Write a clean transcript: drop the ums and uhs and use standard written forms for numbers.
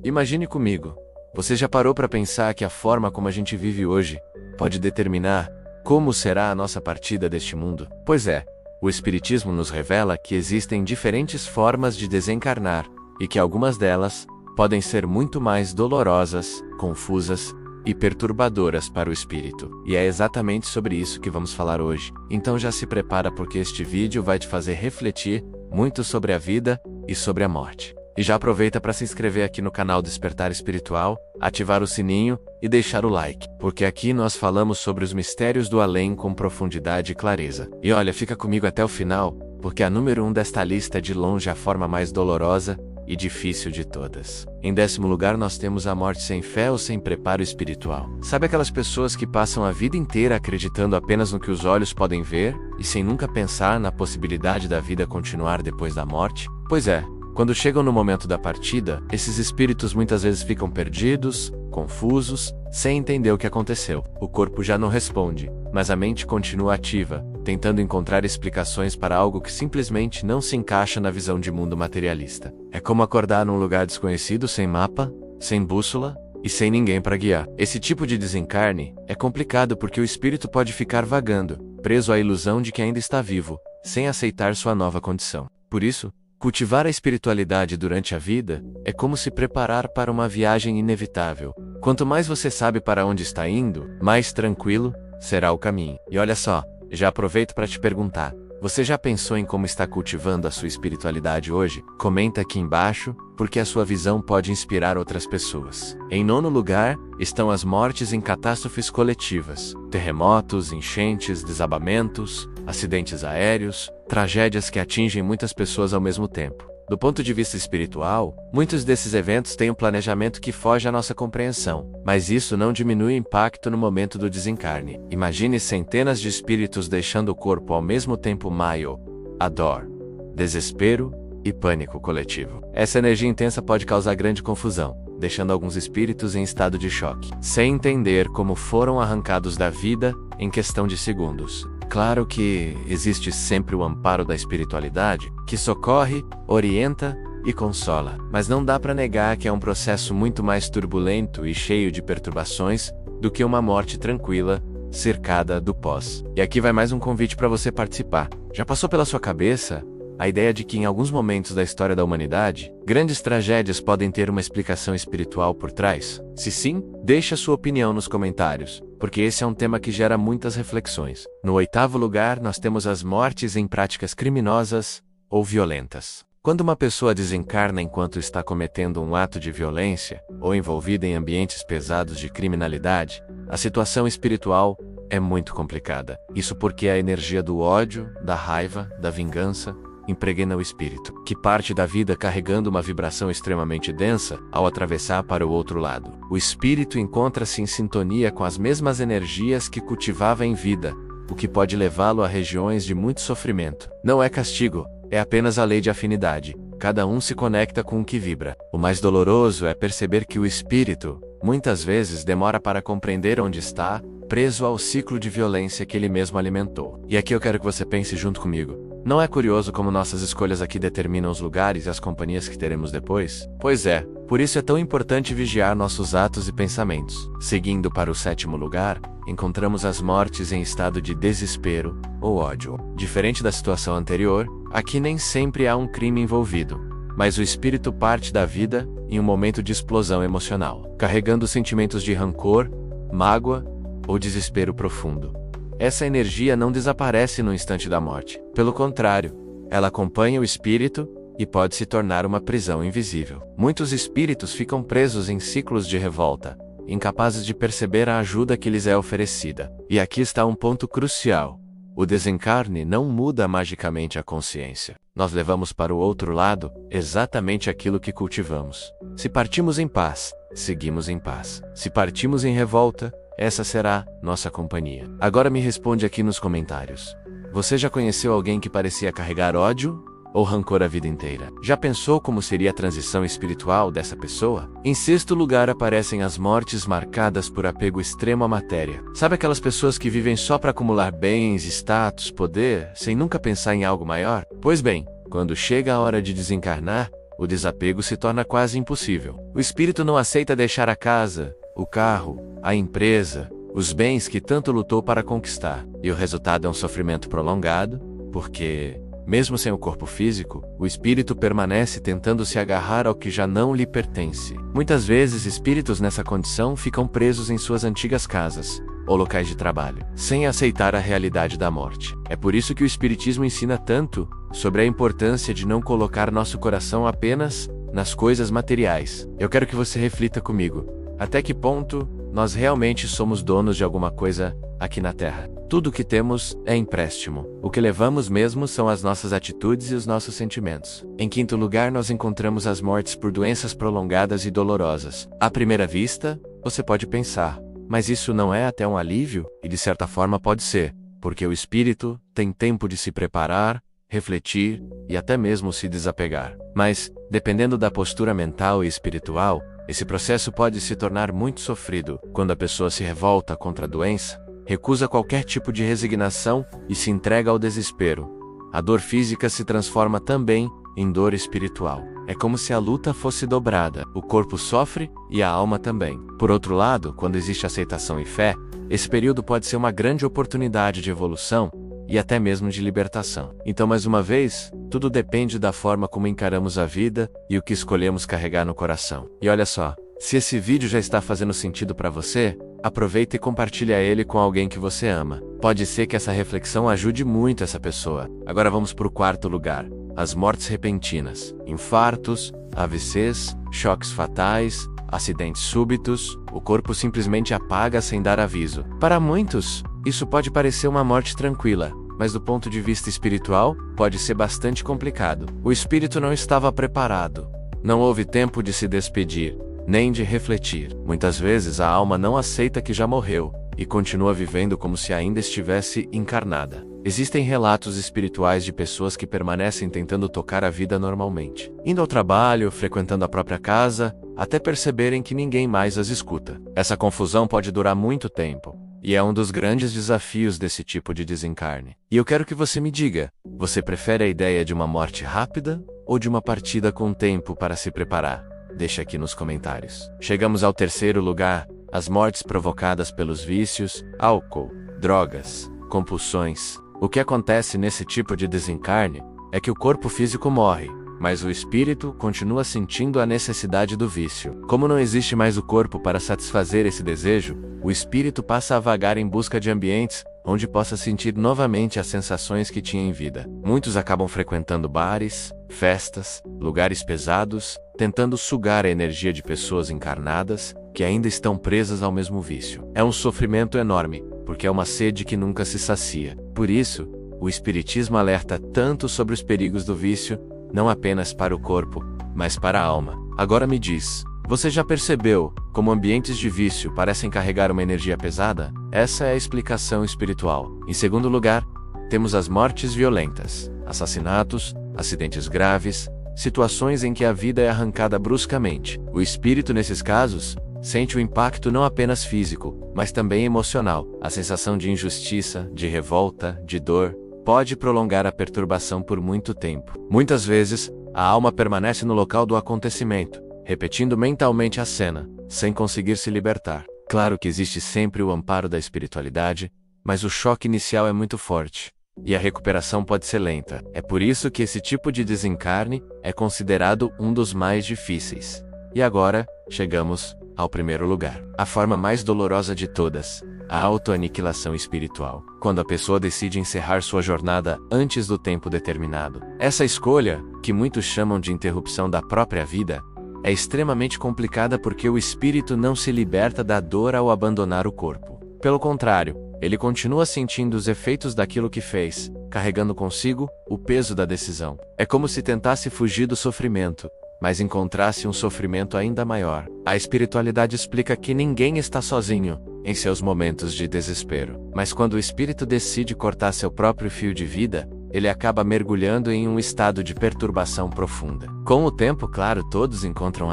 Imagine comigo. Você já parou para pensar que a forma como a gente vive hoje pode determinar como será a nossa partida deste mundo? Pois é, o Espiritismo nos revela que existem diferentes formas de desencarnar e que algumas delas podem ser muito mais dolorosas, confusas e perturbadoras para o espírito. E é exatamente sobre isso que vamos falar hoje. Então já se prepara porque este vídeo vai te fazer refletir muito sobre a vida e sobre a morte. E já aproveita para se inscrever aqui no canal Despertar Espiritual, ativar o sininho e deixar o like, porque aqui nós falamos sobre os mistérios do além com profundidade e clareza. E olha, fica comigo até o final, porque a número 1 desta lista é de longe a forma mais dolorosa e difícil de todas. Em 10º lugar nós temos a morte sem fé ou sem preparo espiritual. Sabe aquelas pessoas que passam a vida inteira acreditando apenas no que os olhos podem ver e sem nunca pensar na possibilidade da vida continuar depois da morte? Pois é, quando chegam no momento da partida, esses espíritos muitas vezes ficam perdidos, confusos, sem entender o que aconteceu. O corpo já não responde, mas a mente continua ativa, tentando encontrar explicações para algo que simplesmente não se encaixa na visão de mundo materialista. É como acordar num lugar desconhecido sem mapa, sem bússola e sem ninguém para guiar. Esse tipo de desencarne é complicado porque o espírito pode ficar vagando, preso à ilusão de que ainda está vivo, sem aceitar sua nova condição. Por isso, cultivar a espiritualidade durante a vida é como se preparar para uma viagem inevitável. Quanto mais você sabe para onde está indo, mais tranquilo será o caminho. E olha só, já aproveito para te perguntar, você já pensou em como está cultivando a sua espiritualidade hoje? Comenta aqui embaixo, porque a sua visão pode inspirar outras pessoas. Em 9º lugar, estão as mortes em catástrofes coletivas. Terremotos, enchentes, desabamentos, acidentes aéreos, tragédias que atingem muitas pessoas ao mesmo tempo. Do ponto de vista espiritual, muitos desses eventos têm um planejamento que foge à nossa compreensão, mas isso não diminui o impacto no momento do desencarne. Imagine centenas de espíritos deixando o corpo ao mesmo tempo maio, a dor, desespero e pânico coletivo. Essa energia intensa pode causar grande confusão, deixando alguns espíritos em estado de choque, sem entender como foram arrancados da vida em questão de segundos. Claro que existe sempre o amparo da espiritualidade, que socorre, orienta e consola. Mas não dá para negar que é um processo muito mais turbulento e cheio de perturbações do que uma morte tranquila, cercada do pós. E aqui vai mais um convite para você participar. Já passou pela sua cabeça a ideia de que em alguns momentos da história da humanidade, grandes tragédias podem ter uma explicação espiritual por trás? Se sim, deixe a sua opinião nos comentários, porque esse é um tema que gera muitas reflexões. No 8º lugar, nós temos as mortes em práticas criminosas ou violentas. Quando uma pessoa desencarna enquanto está cometendo um ato de violência ou envolvida em ambientes pesados de criminalidade, a situação espiritual é muito complicada. Isso porque a energia do ódio, da raiva, da vingança impregna o espírito, que parte da vida carregando uma vibração extremamente densa ao atravessar para o outro lado. O espírito encontra-se em sintonia com as mesmas energias que cultivava em vida, o que pode levá-lo a regiões de muito sofrimento. Não é castigo, é apenas a lei de afinidade. Cada um se conecta com o que vibra. O mais doloroso é perceber que o espírito, muitas vezes, demora para compreender onde está, preso ao ciclo de violência que ele mesmo alimentou. E aqui eu quero que você pense junto comigo. Não é curioso como nossas escolhas aqui determinam os lugares e as companhias que teremos depois? Pois é, por isso é tão importante vigiar nossos atos e pensamentos. Seguindo para o 7º lugar, encontramos as mortes em estado de desespero ou ódio. Diferente da situação anterior, aqui nem sempre há um crime envolvido, mas o espírito parte da vida em um momento de explosão emocional, carregando sentimentos de rancor, mágoa ou desespero profundo. Essa energia não desaparece no instante da morte. Pelo contrário, ela acompanha o espírito e pode se tornar uma prisão invisível. Muitos espíritos ficam presos em ciclos de revolta, incapazes de perceber a ajuda que lhes é oferecida. E aqui está um ponto crucial. O desencarne não muda magicamente a consciência. Nós levamos para o outro lado exatamente aquilo que cultivamos. Se partimos em paz, seguimos em paz. Se partimos em revolta, essa será nossa companhia. Agora me responde aqui nos comentários. Você já conheceu alguém que parecia carregar ódio ou rancor a vida inteira? Já pensou como seria a transição espiritual dessa pessoa? Em 6º lugar aparecem as mortes marcadas por apego extremo à matéria. Sabe aquelas pessoas que vivem só para acumular bens, status, poder, sem nunca pensar em algo maior? Pois bem, quando chega a hora de desencarnar, o desapego se torna quase impossível. O espírito não aceita deixar a casa, o carro, a empresa, os bens que tanto lutou para conquistar. E o resultado é um sofrimento prolongado, porque, mesmo sem o corpo físico, o espírito permanece tentando se agarrar ao que já não lhe pertence. Muitas vezes, espíritos nessa condição ficam presos em suas antigas casas ou locais de trabalho, sem aceitar a realidade da morte. É por isso que o Espiritismo ensina tanto sobre a importância de não colocar nosso coração apenas nas coisas materiais. Eu quero que você reflita comigo. Até que ponto nós realmente somos donos de alguma coisa aqui na Terra? Tudo o que temos é empréstimo. O que levamos mesmo são as nossas atitudes e os nossos sentimentos. Em quinto lugar, nós encontramos as mortes por doenças prolongadas e dolorosas. À primeira vista, você pode pensar, mas isso não é até um alívio? E de certa forma pode ser, porque o espírito tem tempo de se preparar, refletir e até mesmo se desapegar. Mas, dependendo da postura mental e espiritual, esse processo pode se tornar muito sofrido quando a pessoa se revolta contra a doença, recusa qualquer tipo de resignação e se entrega ao desespero. A dor física se transforma também em dor espiritual. É como se a luta fosse dobrada. O corpo sofre e a alma também. Por outro lado, quando existe aceitação e fé, esse período pode ser uma grande oportunidade de evolução e até mesmo de libertação. Então, mais uma vez, tudo depende da forma como encaramos a vida e o que escolhemos carregar no coração. E olha só, se esse vídeo já está fazendo sentido para você, aproveita e compartilha ele com alguém que você ama. Pode ser que essa reflexão ajude muito essa pessoa. Agora vamos para o quarto lugar. As mortes repentinas. Infartos, AVCs, choques fatais, acidentes súbitos, o corpo simplesmente apaga sem dar aviso. Para muitos, isso pode parecer uma morte tranquila, mas do ponto de vista espiritual, pode ser bastante complicado. O espírito não estava preparado. Não houve tempo de se despedir, nem de refletir. Muitas vezes a alma não aceita que já morreu e continua vivendo como se ainda estivesse encarnada. Existem relatos espirituais de pessoas que permanecem tentando tocar a vida normalmente, indo ao trabalho, frequentando a própria casa, até perceberem que ninguém mais as escuta. Essa confusão pode durar muito tempo, e é um dos grandes desafios desse tipo de desencarne. E eu quero que você me diga, você prefere a ideia de uma morte rápida ou de uma partida com tempo para se preparar? Deixa aqui nos comentários. Chegamos ao terceiro lugar, as mortes provocadas pelos vícios, álcool, drogas, compulsões. O que acontece nesse tipo de desencarne é que o corpo físico morre, mas o espírito continua sentindo a necessidade do vício. Como não existe mais o corpo para satisfazer esse desejo, o espírito passa a vagar em busca de ambientes onde possa sentir novamente as sensações que tinha em vida. Muitos acabam frequentando bares, festas, lugares pesados, tentando sugar a energia de pessoas encarnadas que ainda estão presas ao mesmo vício. É um sofrimento enorme, porque é uma sede que nunca se sacia. Por isso, o Espiritismo alerta tanto sobre os perigos do vício, não apenas para o corpo, mas para a alma. Agora me diz, você já percebeu como ambientes de vício parecem carregar uma energia pesada? Essa é a explicação espiritual. Em segundo lugar, temos as mortes violentas, assassinatos, acidentes graves, situações em que a vida é arrancada bruscamente. O espírito, nesses casos, sente o impacto não apenas físico, mas também emocional. A sensação de injustiça, de revolta, de dor, pode prolongar a perturbação por muito tempo. Muitas vezes, a alma permanece no local do acontecimento, repetindo mentalmente a cena, sem conseguir se libertar. Claro que existe sempre o amparo da espiritualidade, mas o choque inicial é muito forte, e a recuperação pode ser lenta. É por isso que esse tipo de desencarne é considerado um dos mais difíceis. E agora, chegamos ao primeiro lugar. A forma mais dolorosa de todas, a autoaniquilação espiritual. Quando a pessoa decide encerrar sua jornada antes do tempo determinado. Essa escolha, que muitos chamam de interrupção da própria vida, é extremamente complicada porque o espírito não se liberta da dor ao abandonar o corpo. Pelo contrário, ele continua sentindo os efeitos daquilo que fez, carregando consigo o peso da decisão. É como se tentasse fugir do sofrimento, mas encontrasse um sofrimento ainda maior. A espiritualidade explica que ninguém está sozinho em seus momentos de desespero. Mas quando o espírito decide cortar seu próprio fio de vida, ele acaba mergulhando em um estado de perturbação profunda. Com o tempo, claro, todos encontram a